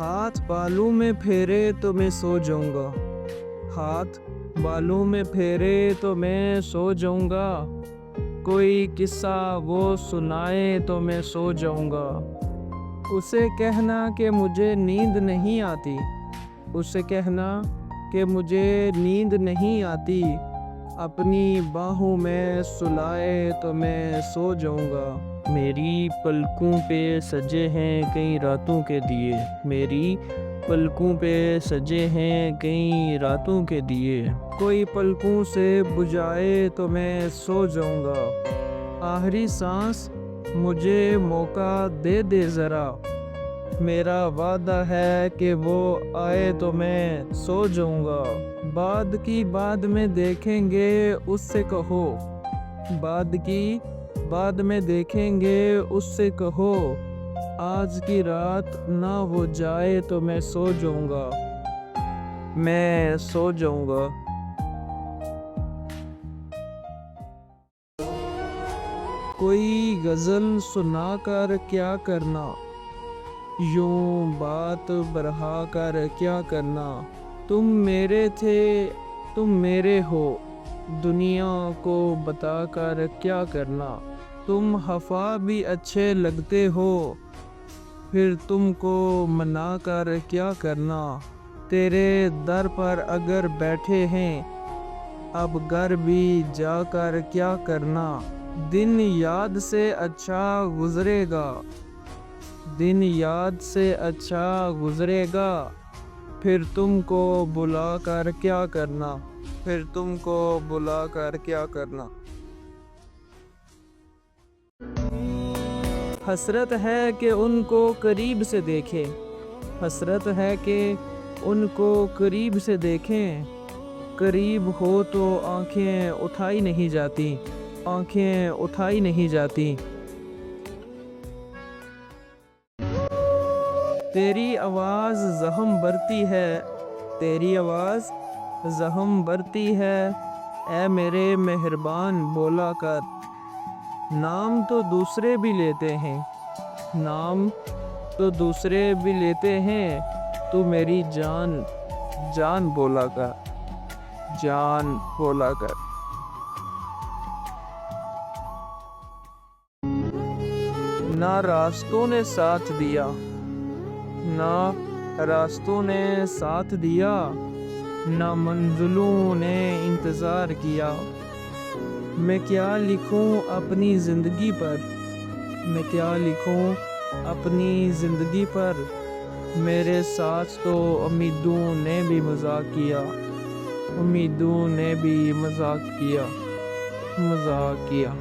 ہاتھ بالوں میں پھیرے تو میں سو جاؤں گا، ہاتھ بالوں میں پھیرے تو میں سو جاؤں گا، کوئی قصہ وہ سنائے تو میں سو جاؤں گا۔ اسے کہنا کہ مجھے نیند نہیں آتی، اسے کہنا کہ مجھے نیند نہیں آتی، اپنی باہوں میں سلائے تو میں سو جاؤں گا۔ میری پلکوں پہ سجے ہیں کئی راتوں کے دیے، میری پلکوں پہ سجے ہیں کئی راتوں کے دیے، کوئی پلکوں سے بجھائے تو میں سو جاؤں گا۔ آخری سانس مجھے موقع دے دے ذرا، میرا وعدہ ہے کہ وہ آئے تو میں سو جاؤں گا۔ بعد کی بعد میں دیکھیں گے اس سے کہو، بعد کی بعد میں دیکھیں گے اس سے کہو، آج کی رات نہ وہ جائے تو میں سو جاؤں گا، میں سو جاؤں گا۔ کوئی غزل سنا کر کیا کرنا، یوں بات بڑھا کر کیا کرنا، تم میرے تھے تم میرے ہو، دنیا کو بتا کر کیا کرنا، تم خفا بھی اچھے لگتے ہو، پھر تم کو منا کر کیا کرنا، تیرے در پر اگر بیٹھے ہیں اب گھر بھی جا کر کیا کرنا، دن یاد سے اچھا گزرے گا، دن یاد سے اچھا گزرے گا، پھر تم کو بلا کر کیا کرنا، پھر تم کو بلا کر کیا کرنا۔ حسرت ہے کہ ان کو قریب سے دیکھیں، حسرت ہے کہ ان کو قریب سے دیکھیں، قریب ہو تو آنکھیں اٹھائی نہیں جاتی، آنکھیں اٹھائی نہیں جاتی۔ تیری آواز زخم بھرتی ہے، تیری آواز زخم بھرتی ہے، اے میرے مہربان بولا کر، نام تو دوسرے بھی لیتے ہیں، نام تو دوسرے بھی لیتے ہیں، تو میری جان جان بولا کر، جان بولا کر۔ نہ راستوں نے ساتھ دیا، نہ راستوں نے ساتھ دیا، نہ منزلوں نے انتظار کیا، میں کیا لکھوں اپنی زندگی پر، میں کیا لکھوں اپنی زندگی پر، میرے ساتھ تو امیدوں نے بھی مذاق کیا، امیدوں نے بھی مذاق کیا، مذاق کیا۔